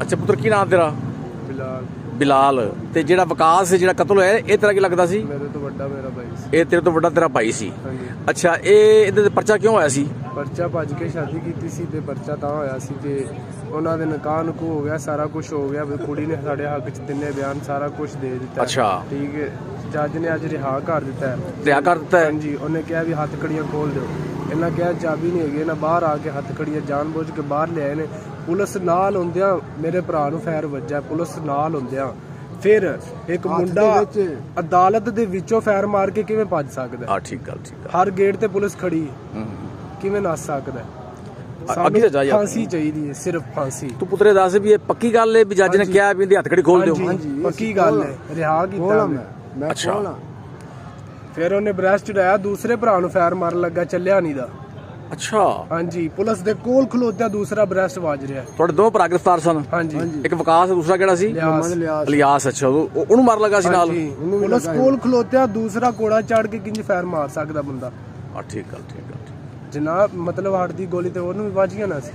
ਅੱਛਾ ਪੁੱਤਰ ਕੀ ਨਾਮ ਤੇਰਾ? ਬਿਲਾਲ। ਬਿਲਾਲ। ਤੇ ਜਿਹੜਾ ਵਿਕਾਸ ਜਿਹੜਾ ਕਤਲ ਹੋਇਆ ਇਹ ਤੇਰਾ ਕੀ ਲੱਗਦਾ ਸੀ? ਮੇਰੇ ਤੋਂ ਵੱਡਾ ਮੇਰਾ ਭਾਈ ਸੀ। ਇਹ ਤੇਰੇ ਤੋਂ ਵੱਡਾ ਤੇਰਾ ਭਾਈ ਸੀ। ਹਾਂਜੀ। ਅੱਛਾ ਇਹ ਇਹਦੇ ਤੇ ਪਰਚਾ ਕਿਉਂ ਹੋਇਆ ਸੀ? ਪਰਚਾ ਭੱਜ ਕੇ ਸ਼ਾਦੀ ਕੀਤੀ ਸੀ ਤੇ ਪਰਚਾ ਤਾਂ ਹੋਇਆ ਸੀ ਕਿ ਉਹਨਾਂ ਦੇ ਨਿਕਾਹ ਨੁਕੂ ਹੋ ਗਿਆ, ਸਾਰਾ ਕੁਝ ਹੋ ਗਿਆ, ਕੁੜੀ ਨੇ ਸਾਡੇ ਹੱਕ 'ਚ ਤਿੰਨੇ ਬਿਆਨ ਸਾਰਾ ਕੁਝ ਦੇ ਦਿੱਤਾ। ਅੱਛਾ ਠੀਕ ਹੈ। ਜੱਜ ਨੇ ਅੱਜ ਰਿਹਾ ਕਰ ਦਿੱਤਾ ਹੈ। ਰਿਆ ਕਰ ਦਿੱਤਾ ਹੈ? ਹਾਂਜੀ। ਉਹਨੇ ਕਿਹਾ ਵੀ ਹੱਥ ਕੜੀਆਂ ਖੋਲ ਦਿਓ। ਇਹਨਾਂ ਕਿਹਾ ਚਾਬੀ ਨਹੀਂ ਹੈਗੀ। ਇਹਨਾਂ ਬਾਹਰ ਆ ਕੇ ਹੱਥ ਕੜੀਆਂ ਜਾਣਬੁੱਝ ਕੇ ਬਾਹਰ ਲਿਆਏ ਨੇ। ਪੁਲਿਸ ਨਾਲ ਹੁੰਦਿਆਂ ਮੇਰੇ ਭਰਾ ਨੂੰ ਫੈਰ ਵੱਜਾ। ਪੁਲਿਸ ਨਾਲ ਹੁੰਦਿਆਂ ਫਿਰ ਇੱਕ ਮੁੰਡਾ ਅਦਾਲਤ ਦੇ ਵਿੱਚੋਂ ਫੈਰ ਮਾਰ ਕੇ ਕਿਵੇਂ ਭੱਜ ਸਕਦਾ? ਹਾਂ ਠੀਕ ਗੱਲ, ਠੀਕ ਆ। ਹਰ ਗੇਟ ਤੇ ਪੁਲਿਸ ਖੜੀ ਕਿਵੇਂ ਨੱਸ ਸਕਦਾ? ਅੱਗੇ ਤਾਂ ਜਾ ਯਾਰ। ਫਾਂਸੀ ਚਾਹੀਦੀ ਹੈ, ਸਿਰਫ ਫਾਂਸੀ। ਤੂੰ ਪੁੱਤਰੇ ਦੱਸ ਵੀ ਇਹ ਪੱਕੀ ਗੱਲ ਹੈ ਵੀ ਜੱਜ ਨੇ ਕਿਹਾ ਵੀ ਇਹਦੀ ਹੱਥ ਕੜੀ ਖੋਲ ਦਿਓ? ਪੱਕੀ ਗੱਲ ਹੈ। ਰਿਹਾ ਕੀਤਾ ਮੈਂ। ਅੱਛਾ। ਫਿਰ ਉਹਨੇ ਬ੍ਰੈਸਟ ਚੜਾਇਆ, ਦੂਸਰੇ ਭਰਾ ਨੂੰ ਫੈਰ ਮਾਰਨ ਲੱਗਾ, ਚੱਲਿਆ ਨਹੀਂ ਦਾ। ਅੱਛਾ। ਹਾਂਜੀ। ਪੁਲਿਸ ਦੇ ਕੋਲ ਖਲੋਤਿਆ ਦੂਸਰਾ ਬ੍ਰੈਸਟ ਵੱਜ ਰਿਹਾ। ਤੁਹਾਡੇ ਦੋ ਭਰਾ ਗ੍ਰਿਫਤਾਰ ਸਨ? ਹਾਂਜੀ। ਇੱਕ ਵਿਕਾਸ ਦੂਸਰਾ ਕਿਹੜਾ ਸੀ? ਇਲਿਆਸ। ਅੱਛਾ ਉਹਨੂੰ ਮਾਰ ਲੱਗਾ ਸੀ ਨਾਲ? ਪੁਲਿਸ ਕੋਲ ਖਲੋਤਿਆ ਦੂਸਰਾ ਕੋੜਾ ਚੜ ਕੇ ਕਿੰਜ ਫੈਰ ਮਾਰ ਸਕਦਾ ਬੰਦਾ? ਹਾਂ ਠੀਕ ਗੱਲ, ਠੀਕ ਗੱਲ। ਜਨਾਬ ਮਤਲਬ ਹੱਟ ਦੀ ਗੋਲੀ ਤੇ ਉਹਨੂੰ ਵੀ ਵੱਜ ਗਿਆ ਨਾ ਸੀ।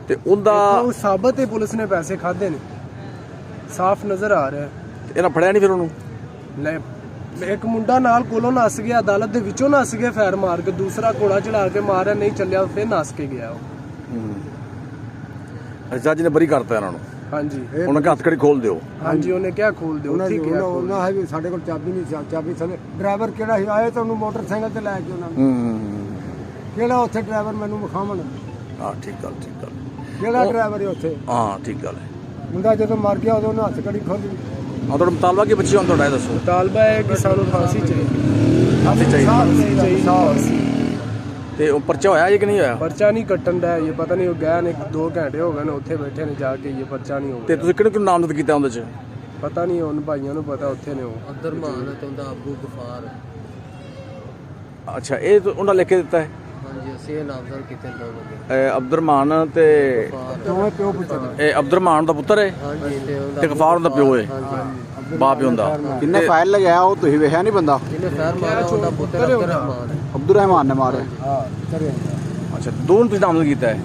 ਤੇ ਉਹਦਾ ਉਹ ਸਾਬਤ ਹੈ ਪੁਲਿਸ ਨੇ ਪੈਸੇ ਖਾਦੇ ਨੇ, ਸਾਫ਼ ਨਜ਼ਰ ਆ ਰਿਹਾ। ਇਹਨਾਂ ਫੜਿਆ ਨਹੀਂ ਫਿਰ ਉਹਨੂੰ? ਲੈ ਇੱਕ ਮੁੰਡਾ ਨਾਲ ਕੋਲੋਂ ਨੱਸ ਗਿਆ, ਅਦਾਲਤ ਦੇ ਵਿੱਚੋਂ ਨੱਸ ਗਿਆ ਫੈਰ ਮਾਰ ਕੇ, ਦੂਸਰਾ ਘੋੜਾ ਚੜਾ ਕੇ ਮਾਰਿਆ, ਨਹੀਂ ਚੱਲਿਆ ਫਿਰ ਨੱਸ ਕੇ ਗਿਆ ਉਹ। ਜੱਜ ਨੇ ਬਰੀ ਕਰਤਾ ਇਹਨਾਂ ਨੂੰ? ਹਾਂਜੀ। ਉਹਨਾਂ ਨੇ ਹੱਥ ਕੜੀ ਖੋਲ ਦਿਓ? ਹਾਂਜੀ ਉਹਨੇ ਕਿਹਾ ਖੋਲ ਦਿਓ। ਉਹਨਾਂ ਹੈ ਵੀ ਸਾਡੇ ਕੋਲ ਚਾਬੀ ਨਹੀਂ ਸੀ। ਚਾਬੀ ਥੱਲੇ ਡਰਾਈਵਰ ਕਿਹੜਾ ਸੀ ਆਏ ਤਾਂ ਉਹਨੂੰ ਮੋਟਰਸਾਈਕਲ ਤੇ ਲੈ ਕੇ ਉਹਨਾਂ ਨੂੰ ਕਿਹੜਾ ਉੱਥੇ ਡਰਾਈਵਰ ਮੈਨੂੰ ਵਿਖਾਵਣ। ਹਾਂ ਠੀਕ ਗੱਲ, ਠੀਕ ਗੱਲ। ਕਿਹੜਾ ਡਰਾਈਵਰ ਹੈ ਉੱਥੇ? ਹਾਂ ਠੀਕ ਗੱਲ ਹੈ। ਮੁੰਡਾ ਜਦੋਂ ਮਰ ਗਿਆ ਉਦੋਂ ਉਹਨੇ ਹੱਥ ਕੜੀ ਖੋਲੀ। ਹਾਂ ਤੁਹਾਡਾ ਮੁਤਾਲਬਾ ਕੀ ਬੱਚੀ ਹੁਣ ਤੁਹਾਡਾ ਇਹ ਦੱਸੋ? ਮੁਤਾਲਬਾ ਹੈ ਕਿ ਸਾਨੂੰ ਫਾਂਸੀ ਚਾਹੀਦੀ। ਫਾਂਸੀ ਚਾਹੀਦੀ। ਫਾਂਸੀ। ਤੇ ਉਹ ਪਰਚਾ ਹੋਇਆ ਜੀ ਕਿ ਨਹੀਂ ਹੋਇਆ? ਪਰਚਾ ਨਹੀਂ ਕੱਟਣ ਦਾ ਇਹ ਪਤਾ ਨਹੀਂ, ਉਹ ਗਏ ਨੇ 2 ਘੰਟੇ ਹੋ ਗਏ ਨੇ ਉੱਥੇ ਬੈਠੇ ਨੇ ਜਾ ਕੇ, ਇਹ ਪਰਚਾ ਨਹੀਂ ਹੋ ਗਿਆ। ਤੇ ਤੁਸੀਂ ਕਿਹਨੂੰ ਕਿਹਨੂੰ ਨਾਮਜ਼ਦ ਕੀਤਾ ਉਹਦੇ ਚ? ਪਤਾ ਨਹੀਂ, ਉਹਨ ਭਾਈਆਂ ਨੂੰ ਪਤਾ, ਉੱਥੇ ਨੇ ਉਹ। ਅਬਦੁਰਮਾਨ ਤੇ ਉਹਦਾ ਅਬੂ ਗਫਾਰ। ਅੱਛਾ ਇਹ ਉਹਨਾਂ ਲਿਖ ਕੇ ਦਿੱਤਾ ਹੈ? ਹਾਂਜੀ ਅਸੀਂ ਇਹ ਨਾਮਜ਼ਦ ਕੀਤੇ ਦੋ ਬੰਦੇ। ਅਬਦੁਰਮਾਨ ਤੇ ਦੋਵੇਂ ਪਿਓ ਪੁੱਤਰ। ਇਹ ਅਬਦੁਰਮਾਨ ਦਾ ਪੁੱਤਰ ਹੈ ਹਾਂਜੀ ਤੇ ਉਹਦਾ ਤੇ ਗਫਾਰ ਦਾ ਪਿਓ ਹੈ, ਬਾਪ ਹੀ ਹੁੰਦਾ। ਕਿੰਨੇ ਫਾਇਲ ਲਗਾਇਆ ਉਹ ਤੁਸੀਂ ਵੇਖਿਆ ਨਹੀਂ ਬੰਦਾ? ਜਿਹਨੇ ਫੈਰ ਮਾਰਿਆ ਉਹਦਾ ਪੁੱਤਰ ਅਬਦੁਰਰਹਿਮਾਨ ਹੈ। ਅਬਦੁਰਰਹਿਮਾਨ ਨੇ ਮਾਰਿਆ। ਹਾਂ ਕਰਿਆ। ਅੱਛਾ ਦੋਨੋਂ ਤੁਸੀਂ ਨਾਮਜ਼ਦ ਕੀਤਾ ਹੈ?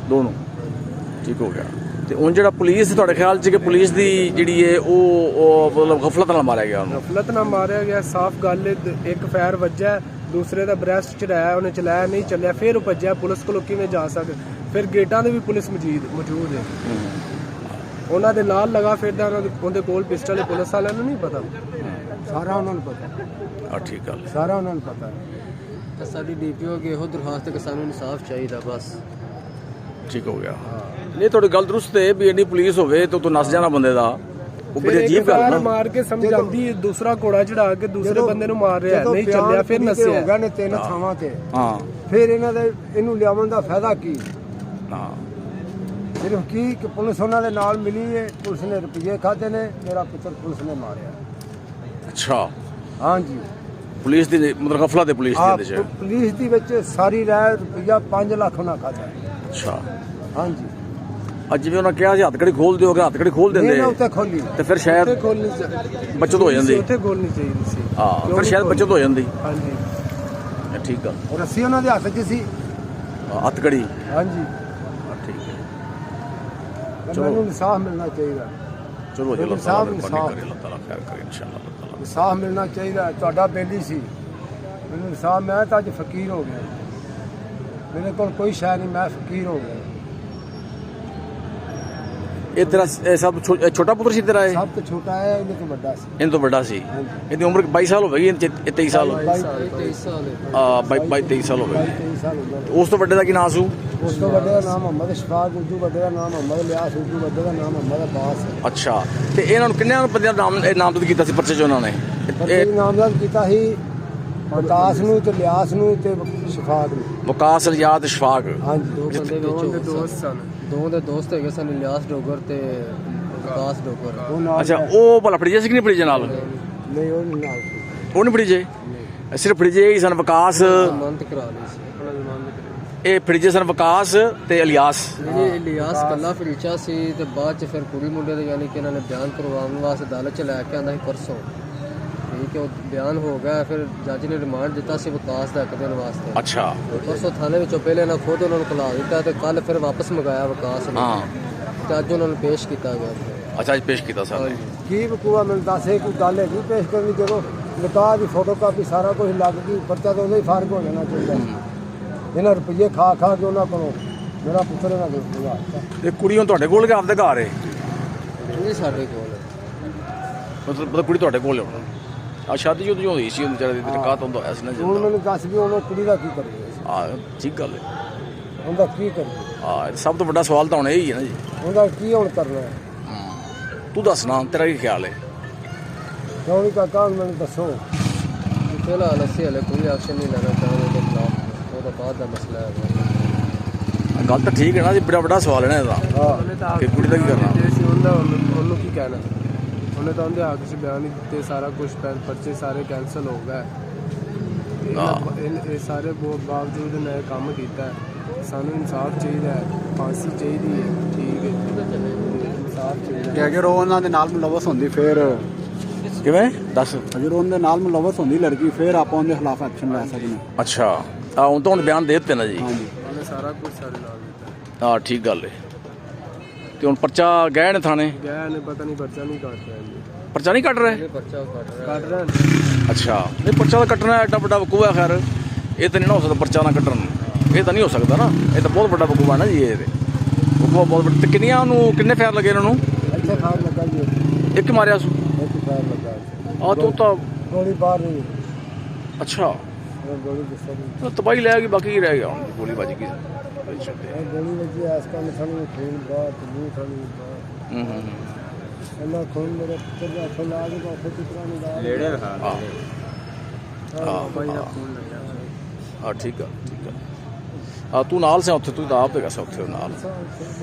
ਦੋਨੋਂ ਠੀਕ ਹੋ ਗਿਆ। ਤੇ ਹੁਣ ਜਿਹੜਾ ਪੁਲਿਸ ਤੁਹਾਡੇ ਖਿਆਲ 'ਚ ਕਿ ਪੁਲਿਸ ਦੀ ਜਿਹੜੀ ਹੈ ਉਹ ਮਤਲਬ ਗਫਲਤ ਨਾਲ ਮਾਰਿਆ ਗਿਆ ਉਹਨੂੰ? ਗਫਲਤ ਨਾਲ ਮਾਰਿਆ ਗਿਆ, ਸਾਫ਼ ਗੱਲ ਹੈ। ਇੱਕ ਫੈਰ ਵੱਜਾ, ਦੂਸਰੇ ਦਾ ਬ੍ਰੈਸਟ ਚੜਾਇਆ, ਉਹਨੇ ਚਲਾਇਆ, ਨਹੀਂ ਚੱਲਿਆ, ਫਿਰ ਉਹ ਭੱਜਿਆ। ਪੁਲਿਸ ਕੋਲੋਂ ਕਿਵੇਂ ਜਾ ਸਕਦਾ? ਫਿਰ ਗੇਟਾਂ ਦੇ ਵੀ ਪੁਲਿਸ ਮੌਜੂਦ ਹੈ, ਉਹਨਾਂ ਦੇ ਨਾਲ ਲਗਾ ਫਿਰਦਾ। ਉਹਦੇ ਕੋਲ ਪਿਸਟਲ ਹੈ। ਪੁਲਿਸ ਵਾਲਿਆਂ ਨੂੰ ਨਹੀਂ ਪਤਾ? ਸਾਰਾ ਉਹਨਾਂ ਨੂੰ ਪਤਾ। ਹਾਂ ਠੀਕ ਗੱਲ। ਸਾਰਾ ਉਹਨਾਂ ਨੂੰ ਪਤਾ। ਤੇ ਸਾਡੀ ਡੀਪੀਓ ਅੱਗੇ ਇਹੋ ਦਰਖਾਸਤ ਕਿ ਸਾਨੂੰ ਇਨਸਾਫ ਚਾਹੀਦਾ ਬਸ। ਠੀਕ ਹੋ ਗਿਆ। ਨਹੀਂ ਤੁਹਾਡੀ ਗੱਲ ਦਰੁਸਤ ਹੈ ਵੀ ਇੰਨੀ ਪੁਲਿਸ ਹੋਵੇ ਤਾਂ ਤੂੰ ਨੱਸ ਜਾਣਾ ਬੰਦੇ ਦਾ, ਉਹ ਬੜੀ ਅਜੀਬ ਗੱਲ ਨਾ। ਮਾਰ ਕੇ ਸਮਝਾਉਂਦੀ, ਦੂਸਰਾ ਘੋੜਾ ਚੜਾ ਕੇ ਦੂਸਰੇ ਬੰਦੇ ਨੂੰ ਮਾਰ ਰਿਹਾ, ਨਹੀਂ ਚੱਲਿਆ, ਫਿਰ ਨੱਸਿਆ। ਹੋ ਗਿਆ ਨੇ 3 ਥਾਵਾਂ ਤੇ। ਹਾਂ ਫਿਰ ਇਹਨਾਂ ਦੇ ਇਹਨੂੰ ਲਿਆਉਣ ਦਾ ਫਾਇਦਾ ਕੀ? ਹਾਂ ਸਿਰਫ ਕੀ ਕਿ ਪੁਲਿਸ ਉਹਨਾਂ ਦੇ ਨਾਲ ਮਿਲੀ ਹੈ, ਪੁਲਿਸ ਨੇ ਰੁਪਈਏ ਖਾਦੇ ਨੇ, ਮੇਰਾ ਪੁੱਤਰ ਪੁਲਿਸ ਨੇ ਮਾਰਿਆ। ਅੱਛਾ ਹਾਂਜੀ। ਪੁਲਿਸ ਦੀ ਮਤਲਬ ਗਫਲਤ ਹੈ ਪੁਲਿਸ ਦੀ ਇਹਦੇ 'ਚ? ਪੁਲਿਸ ਦੀ ਵਿੱਚ ਸਾਰੀ ਰਾਇ ਰੁਪਈਆ 5 ਲੱਖ ਉਹਨਾਂ ਖਾਦਾ। ਅੱਛਾ। ਹਾਂਜੀ। ਅੱਜ ਜਿਵੇਂ ਉਹਨਾਂ ਕਿਹਾ ਸੀ ਹੱਥ ਕੜੀ ਖੋਲ ਦਿਓ, ਹੱਥ ਕੜੀ ਖੋਲ ਦਿੰਦੇ ਇਹਨਾਂ ਉੱਤੇ ਖੋਲੀ ਤੇ ਫਿਰ ਸ਼ਾਇਦ ਬੱਚਤ ਹੋ ਜਾਂਦੀ। ਉੱਥੇ ਖੋਲਣੀ ਚਾਹੀਦੀ ਸੀ। ਹਾਂ ਫਿਰ ਸ਼ਾਇਦ ਬੱਚਤ ਹੋ ਜਾਂਦੀ। ਹਾਂਜੀ ਠੀਕ ਗੱਲ। ਰੱਸੀ ਉਹਨਾਂ ਦੇ ਹੱਥ 'ਚ ਸੀ। ਹੱਥ ਕੜੀ। ਹਾਂਜੀ ਠੀਕ ਹੈ। ਮੈਨੂੰ ਇਨਸਾਫ ਮਿਲਣਾ ਚਾਹੀਦਾ। ਚਲੋ ਜੀ, ਇਨਸਾਫ ਅੱਲਾਹ ਤਾਲਾ ਖੈਰ ਕਰੇ ਇਨਸ਼ਾਅੱਲਾਹ ਤਾਲਾ। ਇਨਸਾਫ ਮਿਲਣਾ ਚਾਹੀਦਾ। ਤੁਹਾਡਾ ਬੇਲੀ ਸੀ, ਮੈਨੂੰ ਇਨਸਾਫ। ਮੈਂ ਤਾਂ ਅੱਜ ਫਕੀਰ ਹੋ ਗਿਆ, ਮੇਰੇ ਕੋਲ ਕੋਈ ਸ਼ੈ ਨਹੀਂ, ਮੈਂ ਫਕੀਰ ਹੋ ਗਿਆ। ਇਹ ਤੇਰਾ ਸਭ ਛੋਟਾ ਪੁੱਤਰ ਸੀ ਤੇਰਾ? ਇਹ ਸਭ ਤੋਂ ਛੋਟਾ ਹੈ, ਇਹਦੇ ਤੋਂ ਵੱਡਾ ਸੀ। ਇਹਨਾਂ ਤੋਂ ਵੱਡਾ ਸੀ। ਇਹਦੀ ਉਮਰ 22 ਸਾਲ ਹੋ ਗਈ, 23 ਸਾਲ। 23 ਸਾਲ ਆ 23 ਸਾਲ ਹੋ ਗਏ। 23 ਸਾਲ ਹੋ ਗਏ। ਉਸ ਤੋਂ ਵੱਡੇ ਦਾ ਕੀ ਨਾਮ ਸੀ? ਉਸ ਤੋਂ ਵੱਡੇ ਦਾ ਨਾਮ ਮੁਹੰਮਦ ਇਸ਼ਫਾਕ, ਉਸ ਤੋਂ ਵੱਡੇ ਦਾ ਨਾਮ ਮੁਹੰਮਦ ਇਲਿਆਸ, ਉਸ ਤੋਂ ਵੱਡੇ ਦਾ ਨਾਮ ਮੁਹੰਮਦ ਅਬਾਸ। ਅੱਛਾ। ਤੇ ਇਹਨਾਂ ਨੂੰ ਕਿੰਨੇ ਬੰਦਿਆਂ ਦਾ ਨਾਮਜ਼ਦ ਕੀਤਾ ਸੀ ਪਰਚੇ 'ਚ ਉਹਨਾਂ ਨੇ? ਇਹ ਨਾਮਜ਼ਦ ਕੀਤਾ ਸੀ ਵਿਕਾਸ ਨੂੰ ਤੇ ਇਲਿਆਸ ਨੂੰ ਤੇ ਸ਼ਫਾਕ ਨੂੰ। ਵਕਾਸ, ਇਲਿਆਸ, ਇਸ਼ਫਾਕ। ਹਾਂਜੀ। ਦੋ ਬੰਦੇ ਵਿੱਚ ਦੋਸਤ ਸਨ। ਦੋ ਦੇ ਦੋਸਤ ਹੈਗੇ ਸਨ, ਇਲਿਆਸ ਡੋਗਰ ਤੇ ਵਿਕਾਸ ਡੋਗਰ। ਉਹ ਨਾਲ ਅੱਛਾ ਉਹ ਭਲਾ ਫੜੀਜੇ ਸੀ ਕਿ ਨਹੀਂ ਫੜੀਜੇ ਨਾਲ? ਨਹੀਂ, ਉਹ ਨਹੀਂ ਨਾਲ ਸੀ। ਉਹ ਨਹੀਂ ਫੜੀਜੇ, ਸਿਰਫ ਫੜੀਜੇ ਹੀ ਸਨ। ਵਿਕਾਸ ਜ਼ਮਾਨਤ ਕਰਾ ਲਈ ਸੀ। ਇਹ ਫੜੀਜੇ ਸਨ, ਵਿਕਾਸ ਤੇ ਇਲਿਆਸ। ਇਹ ਇਲਿਆਸ ਕੱਲਾ ਫਰੀਚਾ ਸੀ ਤੇ ਬਾਅਦ ਚ ਫਿਰ ਕੁੜੀ ਮੁੰਡੇ ਦੇ ਯਾਨੀ ਕਿ ਇਹਨਾਂ ਨੇ ਬਿਆਨ ਕਰਵਾਉਣ ਵਾਸਤੇ ਅਦਾਲਤ ਚ ਲੈ ਕੇ ਆਂਦਾ ਸੀ ਪਰਸੋਂ। ਠੀਕ ਕਿ ਉਹ ਬਿਆਨ ਹੋ ਗਿਆ, ਫਿਰ ਜੱਜ ਨੇ ਰਿਮਾਂਡ ਦਿੱਤਾ ਸੀ ਵਿਕਾਸ ਦਾ 1 ਦਿਨ ਵਾਸਤੇ। ਅੱਛਾ ਪਰਸੋਂ ਥਾਣੇ ਵਿੱਚੋਂ ਪਹਿਲੇ ਨਾ ਖੁਦ ਉਹਨਾਂ ਨੂੰ ਖੁਲਾ ਦਿੱਤਾ ਤੇ ਕੱਲ ਫਿਰ ਵਾਪਸ ਮੰਗਾਇਆ ਵਿਕਾਸ ਨੇ ਹਾਂ ਤੇ ਅੱਜ ਉਹਨਾਂ ਨੂੰ ਪੇਸ਼ ਕੀਤਾ ਗਿਆ। ਅੱਛਾ ਅੱਜ ਪੇਸ਼ ਕੀਤਾ ਸਰ ਨੇ। ਕੀ ਬਕੂਆ ਮੈਨੂੰ ਦੱਸੇ ਕੋਈ ਗੱਲ ਹੈਗੀ ਪੇਸ਼ ਕਰਨੀ? ਜਦੋਂ ਨਿਕਾਹ ਦੀ ਫੋਟੋ ਕਾਪੀ ਸਾਰਾ ਕੁਝ ਲੱਗ ਗਈ, ਪਰਚਾ ਤਾਂ ਉਹਦਾ ਹੀ ਫਰਕ ਹੋ ਜਾਣਾ ਚਾਹੀਦਾ। ਇਹਨਾਂ ਰੁਪਈਏ ਖਾ ਕੇ ਉਹਨਾਂ ਕੋਲੋਂ ਮੇਰਾ ਪੁੱਤਰ ਇਹਨਾਂ ਕੋਲ ਬੁਲਾ ਤੇ ਕੁੜੀ ਹੁਣ ਤੁਹਾਡੇ ਕੋਲ ਕਿ ਆਪਦੇ ਘਰ ਹੈ? ਇਹ ਸਾਡੇ ਕੋਲ ਮਤਲਬ ਕੁੜੀ ਤੁਹਾਡੇ ਕੋਲ ਹੈ? ਆ ਸ਼ਾਦੀ ਜੋ ਹੋਈ ਸੀ ਉਹਨੂੰ ਵਿਚਾਰੇ ਦੀ ਨਿਕਾਹ ਤੋਂ ਹੁੰਦਾ ਸੀ ਨਾ ਹੁਣ ਮੈਨੂੰ ਦੱਸ ਵੀ ਉਹਨੂੰ ਕੁੜੀ ਦਾ ਕੀ ਕਰੀਏ? ਆ ਠੀਕ ਗੱਲ ਹੈ। ਉਹਦਾ ਕੀ ਕਰੀਏ? ਆ ਸਭ ਤੋਂ ਵੱਡਾ ਸਵਾਲ ਤਾਂ ਹੁਣ ਇਹ ਹੀ ਹੈ ਨਾ ਜੀ। ਉਹਦਾ ਕੀ ਹੁਣ ਕਰਨਾ ਹੈ? ਤੂੰ ਦੱਸ ਨਾ, ਤੇਰਾ ਕੀ ਖਿਆਲ ਹੈ? ਕਿਉਂ ਨਹੀਂ ਕਾਕਾ ਮੈਨੂੰ ਦੱਸੋ। ਫਿਲਹਾਲ ਅਸੀਂ ਹਲੇ ਕੋਈ ਐਕਸ਼ਨ ਨਹੀਂ ਲੈਣਾ ਚਾਹੁੰਦੇ ਉਹਦੇ ਖਿਲਾਫ, ਉਹਦਾ ਬਾਅਦ ਦਾ ਮਸਲਾ ਹੈ। ਗੱਲ ਤਾਂ ਠੀਕ ਹੈ ਨਾ ਜੀ, ਬੜਾ ਵੱਡਾ ਸਵਾਲ ਹੈ ਨਾ ਇਹਦਾ ਹਾਂ ਉਹਨੇ ਤਾਂ ਕਿ ਕੁੜੀ ਦਾ ਕੀ ਕਰਨਾ? ਜੇ ਸੀ ਉਹਨੂੰ ਕੀ ਕਹਿਣਾ? ਉਹਨੇ ਤਾਂ ਉਹਦੇ ਹੱਕ 'ਚ ਬਿਆਨ ਹੀ ਦਿੱਤੇ, ਸਾਰਾ ਕੁਝ ਪਰਚੇ ਸਾਰੇ ਕੈਂਸਲ ਹੋ ਗਏ। ਇਹ ਸਾਰੇ ਬਾਵਜੂਦ ਨੇ ਕੰਮ ਕੀਤਾ। ਸਾਨੂੰ ਇਨਸਾਫ ਚਾਹੀਦਾ ਹੈ, ਫਾਂਸੀ ਚਾਹੀਦੀ ਹੈ। ਠੀਕ ਹੈ, ਇਨਸਾਫ ਚਾਹੀਦਾ। ਕਿ ਅਗਰ ਉਹ ਉਹਨਾਂ ਦੇ ਨਾਲ ਮੁਲਵਸ ਹੁੰਦੀ ਫਿਰ ਕਿਵੇਂ ਦੱਸ? ਅਗਰ ਉਹਦੇ ਨਾਲ ਮੁਲਵਸ ਹੁੰਦੀ ਲੜਕੀ ਫਿਰ ਆਪਾਂ ਉਹਦੇ ਖਿਲਾਫ ਐਕਸ਼ਨ ਲੈ ਸਕਦੇ ਹਾਂ। ਅੱਛਾ ਆ ਹੁਣ ਤਾਂ ਹੁਣ ਬਿਆਨ ਦੇ ਦਿੱਤੇ ਨਾ ਜੀ। ਹਾਂਜੀ ਉਹਨੇ ਸਾਰਾ ਕੁਝ ਸਾਡੇ ਨਾਲ ਦਿੱਤਾ। ਹਾਂ ਠੀਕ ਗੱਲ ਹੈ। ਤੇ ਹੁਣ ਪਰਚਾ ਗਏ ਨੇ ਥਾਣੇ? ਗਿਆ ਨੇ, ਪਤਾ ਨਹੀਂ ਪਰਚਾ ਨਹੀਂ ਕੱਟ ਰਿਹਾ ਜੀ। ਪਰਚਾ ਨਹੀਂ ਕੱਟ ਰਹੇ? ਪਰਚਾ ਉਹ ਕੱਟ ਰਿਹਾ। ਕੱਟ ਰਹੇ ਅੱਛਾ ਨਹੀਂ ਪਰਚਾ ਤਾਂ ਕੱਟਣਾ ਐਡਾ ਵੱਡਾ ਵਕੂਆ। ਖੈਰ ਇਹ ਤਾਂ ਨਹੀਂ ਨਾ ਹੋ ਸਕਦਾ ਪਰਚਾ ਨਾ ਕੱਟਣ, ਇਹ ਤਾਂ ਨਹੀਂ ਹੋ ਸਕਦਾ ਨਾ। ਇਹ ਤਾਂ ਬਹੁਤ ਵੱਡਾ ਵਕੂਆ ਨਾ ਜੀ। ਇਹ ਵਕੂਆ ਬਹੁਤ ਵੱਡਾ। ਤੇ ਕਿੰਨੀਆਂ ਉਹਨੂੰ ਕਿੰਨੇ ਫੈਰ ਲੱਗੇ ਇਹਨਾਂ ਨੂੰ? ਇੱਥੇ ਖਾਣ ਲੱਗਾ ਜੀ, ਇੱਕ ਮਾਰਿਆ ਸੂ? ਇੱਕ ਪੈਰ ਲੱਗਾ। ਆ ਤੂੰ ਤਾਂ ਗੋਲੀ ਬਾਹਰ ਨਹੀਂ, ਅੱਛਾ ਗੋਲੀ ਦੱਸੋ। ਤਬਾਹੀ ਲੈ ਗਈ, ਬਾਕੀ ਕੀ ਰਹਿ ਗਿਆ? ਹੁਣ ਗੋਲੀ ਵੱਜ ਗਈ। ਗੋਲੀ ਵੱਜੀ ਇਸ ਕੰਮ ਸਾਨੂੰ ਖੂਨ ਬਾਹਰ ਤਬੂ ਸਾਨੂੰ ਬਾਹਰ ਇੰਨਾ ਖੂਨ ਮੇਰੇ ਪੁੱਤਰ ਦਾ ਹੱਥੋਂ ਲਾ ਕੇ ਉੱਥੇ ਟੁਕੜਾ ਨਹੀਂ ਲਾ ਨੇੜੇ ਰਖਾ ਬਾਈ ਦਾ ਫੋਨ ਲੱਗਿਆ। ਹਾਂ ਠੀਕ ਆ ਠੀਕ ਆ। ਤੂੰ ਨਾਲ ਸੀ ਉੱਥੇ? ਤੂੰ ਤਾਂ ਆਪ ਹੈਗਾ ਸੀ ਉੱਥੇ ਨਾਲ?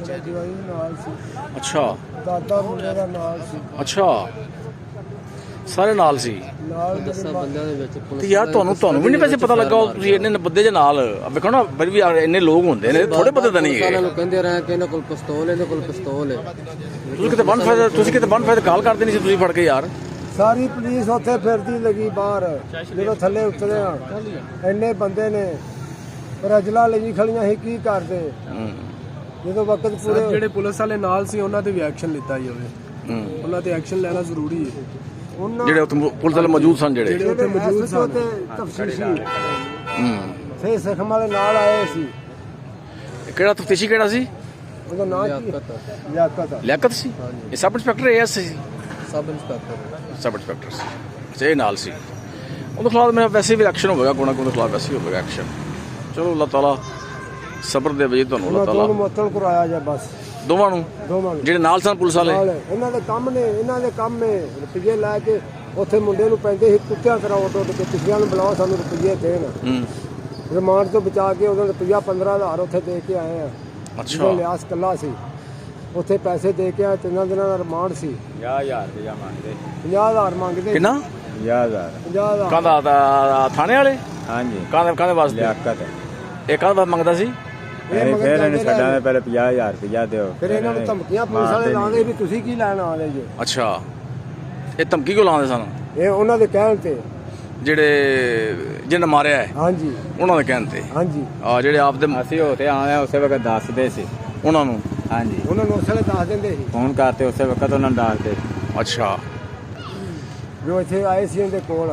ਜਵਾਈ ਨਾਲ ਸੀ, ਅੱਛਾ ਦਾਦਾ ਮੁੰਡੇ ਦਾ ਨਾਲ ਸੀ, ਅੱਛਾ ਸਾਰੇ ਨਾਲ ਸੀ। ਨਾਲ ਮੇਰੇ 10 ਬੰਦਿਆਂ ਦੇ ਵਿੱਚ ਪੁਲਿਸ ਤੇ ਯਾਰ ਤੁਹਾਨੂੰ ਵੀ ਨਹੀਂ ਵੈਸੇ ਪਤਾ ਲੱਗਾ ਤੁਸੀਂ ਇੰਨੇ ਬੰਦੇ ਦੇ ਨਾਲ ਵੇਖੋ ਨਾ? ਫਿਰ ਵੀ ਇੰਨੇ ਲੋਕ ਹੁੰਦੇ ਨੇ, ਥੋੜੇ ਬੰਦੇ ਤਾਂ ਨਹੀਂ ਸਾਰਿਆਂ ਹੈਗੇ। ਨੂੰ ਕਹਿੰਦੇ ਰਹੇ ਕਿ ਇਹਨਾਂ ਕੋਲ ਪਿਸਤੌਲ ਹੈ, ਇਹਨਾਂ ਕੋਲ ਪਿਸਤੌਲ ਹੈ। ਤੁਸੀਂ ਕਿਤੇ ਬੰਨ ਫਾਇਦਾ ਕਾਲ ਕਰਦੇ ਨਹੀਂ ਸੀ ਤੁਸੀਂ ਫੜ ਕੇ ਯਾਰ? ਸਾਰੀ ਪੁਲਿਸ ਉੱਥੇ ਫਿਰਦੀ ਲੱਗੀ ਬਾਹਰ। ਜਦੋਂ ਥੱਲੇ ਉਤਰੇ ਆ ਇੰਨੇ ਬੰਦੇ ਨੇ, ਪਰ ਅਜਲਾ ਲਈ ਖੜੀਆਂ ਸੀ, ਕੀ ਕਰਦੇ? ਜਦੋਂ ਵਕਤ ਪੂਰੇ ਜਿਹੜੇ ਪੁਲਿਸ ਵਾਲੇ ਨਾਲ ਸੀ ਉਹਨਾਂ ਤੇ ਵੀ ਐਕਸ਼ਨ ਲਿੱਤਾ ਹੀ ਹੋਵੇ। ਉਹਨਾਂ ਤੇ ਐਕਸ਼ਨ ਲੈਣਾ ਜ਼ਰੂਰੀ ਹੈ। ਉਹਨਾਂ ਜਿਹੜੇ ਉੱਥੇ ਪੁਲਿਸ ਵਾਲੇ ਮੌਜੂਦ ਸਨ ਜਿਹੜੇ ਉੱਥੇ ਮੌਜੂਦ ਸਨ। ਤੇ ਤਫਸੀਸ਼ੀ ਫੇ ਸਖਮ ਵਾਲੇ ਨਾਲ ਆਏ ਸੀ। ਕਿਹੜਾ ਤਫਤੀਸ਼ੀ ਕਿਹੜਾ ਸੀ? ਉਹਦਾ ਨਾਂ ਕੀ? ਲਿਆਕਤ। ਲਿਆਕਤ ਸੀ? ਇਹ ਸਬ ਇੰਸਪੈਕਟਰ ਐਸ ਸੀ? ਸਬ ਇੰਸਪੈਕਟਰ ਸਬ ਇੰਸਪੈਕਟਰ ਸੀ। ਅੱਛਾ ਇਹ ਨਾਲ ਸੀ। ਉਹਦੇ ਖਿਲਾਫ ਮੇਰਾ ਵੈਸੇ ਵੀ ਐਕਸ਼ਨ ਹੋਵੇਗਾ, ਕੋਣਾ ਕੋਣਾ ਖਿਲਾਫ ਵੈਸੇ ਹੀ ਹੋਵੇਗਾ ਐਕਸ਼ਨ। ਚਲੋ ਅੱਲਾਹ ਤਾਲਾ ਸਬਰ ਦੇ ਵਜੇ ਤੁਹਾਨੂੰ ਅੱਲਾਹ ਤਾਲਾ ਮੁਅੱਤਲ ਕਰਾਇਆ ਜਾ ਬਸ ਦੋਵਾਂ ਨੂੰ ਜਿਹੜੇ ਨਾਲ ਸਨ ਪੁਲਿਸ ਵਾਲੇ। ਇਹਨਾਂ ਦੇ ਕੰਮ ਨੇ, ਇਹਨਾਂ ਦੇ ਕੰਮ ਨੇ। ਰੁਪਈਏ ਲੈ ਕੇ ਉੱਥੇ ਮੁੰਡੇ ਨੂੰ ਪੈਂਦੇ ਸੀ ਕੁੱਤਿਆਂ ਤਰ੍ਹਾਂ ਉੱਡ ਕੇ, ਪਿਛਲਿਆਂ ਨੂੰ ਬੁਲਾਓ ਸਾਨੂੰ ਰੁਪਈਏ ਦੇਣ। ਰਿਮਾਂਡ ਤੋਂ ਬਚਾ ਕੇ ਉਹਦਾ ਰੁਪਈਆ 15,000 ਉੱਥੇ ਦੇ ਕੇ ਆਏ ਆ। ਅੱਛਾ ਲਿਆਸ ਕੱਲਾ ਸੀ ਉੱਥੇ, ਪੈਸੇ ਦੇ ਕੇ ਆ। 3 ਦਿਨਾਂ ਦਾ ਰਿਮਾਂਡ ਸੀ। 50,000 ਰੁਪਇਆ ਮੰਗਦੇ। 50,000 ਮੰਗਦੇ। ਕਿੰਨਾ? 50,000 50,000 ਕਾਹਦਾ? ਥਾਣੇ ਵਾਲੇ? ਹਾਂਜੀ ਕਾਹਦੇ ਵਾਸਤੇ? ਲਿਆਕਤ ਇਹ ਕਾਹਦਾ ਮੰਗਦਾ ਸੀ? ਇਹ ਮਗਰ ਜਾਂਦੇ ਰਹੇ। ਪਹਿਲੇ 50,000 ਰੁਪਇਆ ਦਿਓ। ਫਿਰ ਇਹਨਾਂ ਨੂੰ ਧਮਕੀਆਂ ਪੁਲਿਸ ਵਾਲੇ ਲਾਉਂਦੇ ਵੀ ਤੁਸੀਂ ਕੀ ਲੈਣ ਆਉਂਦੇ ਜੀ। ਅੱਛਾ ਇਹ ਧਮਕੀ ਕਿਉਂ ਲਾਉਂਦੇ ਸਨ? ਇਹ ਉਹਨਾਂ ਦੇ ਕਹਿਣ ਤੇ, ਜਿਹਨੇ ਮਾਰਿਆ ਹੈ ਹਾਂਜੀ ਉਹਨਾਂ ਦੇ ਕਹਿਣ ਤੇ। ਹਾਂਜੀ ਆ ਜਿਹੜੇ ਆਪਦੇ ਅਸੀਂ ਹੋਤੇ ਆਏ ਉਸੇ ਵਕਤ ਦੱਸਦੇ ਸੀ ਉਹਨਾਂ ਨੂੰ? ਹਾਂਜੀ ਉਹਨਾਂ ਨੂੰ ਉਸਲੇ ਦੱਸ ਦਿੰਦੇ ਸੀ ਫੋਨ ਕਰਤੇ ਉਸੇ ਵਕਤ ਉਹਨਾਂ ਨੂੰ ਦੱਸਦੇ। ਅੱਛਾ ਜੋ ਇੱਥੇ ਆਏ ਸੀ ਇਹਦੇ ਕੋਲ।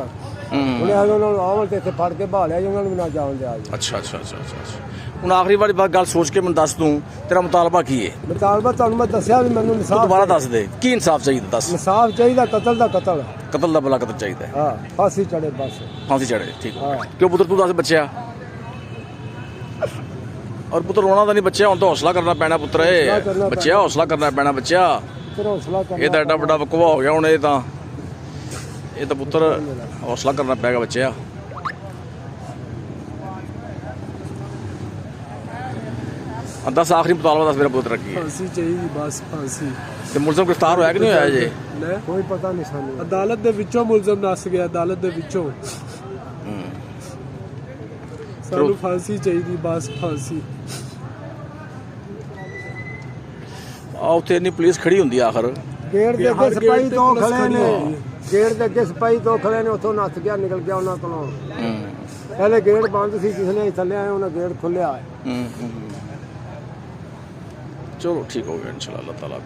ਉਹਨੇ ਉਹਨਾਂ ਨੂੰ ਆਵਲ ਤੇ ਇੱਥੇ ਫੜ ਕੇ ਭਾਲਿਆ ਜੀ, ਉਹਨਾਂ ਨੂੰ ਵੀ ਨਾ ਜਾਣ ਦਿਆ ਜੀ। ਅੱਛਾ ਅੱਛਾ ਅੱਛਾ ਅੱਛਾ। ਹੁਣ ਆਖਰੀ ਵਾਰੀ ਬਾਤ ਗੱਲ ਸੋਚ ਕੇ ਮੈਨੂੰ ਦੱਸ ਦੂੰ, ਤੇਰਾ ਮੁਤਾਲਬਾ ਕੀ ਹੈ? ਮੁਤਾਲਬਾ ਤੁਹਾਨੂੰ ਮੈਂ ਦੱਸਿਆ ਵੀ ਮੈਨੂੰ ਤੂੰ ਇਨਸਾਫ, ਦੁਬਾਰਾ ਦੱਸ ਦੇ ਕੀ ਇਨਸਾਫ ਚਾਹੀਦਾ? ਦੱਸ। ਇਨਸਾਫ ਚਾਹੀਦਾ। ਕਤਲ ਦਾ ਕਤਲ, ਕਤਲ ਦਾ ਬਲਾ ਕਤਲ ਚਾਹੀਦਾ ਹੈ। ਹਾਂ ਫਾਂਸੀ ਚੜੇ ਬਸ। ਫਾਂਸੀ ਚੜੇ ਠੀਕ ਹੋ। ਹਾਂ। ਕਿਉਂ ਪੁੱਤਰ ਤੂੰ ਦੱਸ ਬੱਚਿਆ? ਔਰ ਪੁੱਤਰ ਰੋਣਾ ਤਾਂ ਨਹੀਂ ਬੱਚਿਆ, ਹੁਣ ਤਾਂ ਹੌਸਲਾ ਕਰਨਾ ਪੈਣਾ ਪੁੱਤਰ। ਬੱਚਿਆ ਹੌਸਲਾ ਕਰਨਾ ਪੈਣਾ ਬੱਚਿਆ। ਫਿਰ ਹੌਸਲਾ ਕਰਨਾ। ਇਹ ਤਾਂ ਐਡਾ ਵੱਡਾ ਵਕੂਆ ਹੋ ਗਿਆ ਹੁਣ। ਇਹ ਤਾਂ ਪੁੱਤਰ ਹੌਸਲਾ ਕਰਨਾ ਪੈਗਾ ਬੱਚਿਆ। ਦੱਸ ਆਖਰੀ ਮੁਤਾਲਬਾ ਦੱਸ ਮੇਰਾ ਪੁੱਤਰ ਕੀ ਹੈ? ਫਾਂਸੀ ਚਾਹੀਦੀ ਬਸ, ਫਾਂਸੀ। ਤੇ ਮੁਲਜ਼ਮ ਗ੍ਰਿਫਤਾਰ ਹੋਇਆ ਕਿ ਨਹੀਂ ਹੋਇਆ ਜੇ? ਲੈ ਕੋਈ ਪਤਾ ਨਹੀਂ ਸਾਨੂੰ। ਅਦਾਲਤ ਦੇ ਵਿੱਚੋਂ ਮੁਲਜ਼ਮ ਨੱਸ ਗਿਆ, ਅਦਾਲਤ ਦੇ ਵਿੱਚੋਂ। ਸਾਨੂੰ ਫਾਂਸੀ ਚਾਹੀਦੀ ਬਸ, ਫਾਂਸੀ। ਆ ਉੱਥੇ ਇੰਨੀ ਪੁਲਿਸ ਖੜੀ ਹੁੰਦੀ ਆ ਆਖਰ। ਗੇਟ ਦੇ ਅੱਗੇ ਸਿਪਾਹੀ 2 ਖੜੇ ਨੇ। ਗੇਟ ਦੇ ਅੱਗੇ ਸਿਪਾਹੀ ਤੋਂ ਖੜੇ ਨੇ, ਉੱਥੋਂ ਨੱਸ ਗਿਆ, ਨਿਕਲ ਗਿਆ ਉਹਨਾਂ ਕੋਲੋਂ। ਪਹਿਲੇ ਗੇਟ ਬੰਦ ਸੀ, ਜਿਸਨੇ ਥੱਲੇ ਆਏ ਉਹਨਾਂ ਗੇਟ ਖੋਲਿਆ। ਚਲੋ ਠੀਕ ਹੋ ਗਿਆ ਇਨਸ਼ਾਅੱਲਾ, ਅੱਲਾਹ ਤਾਲਾ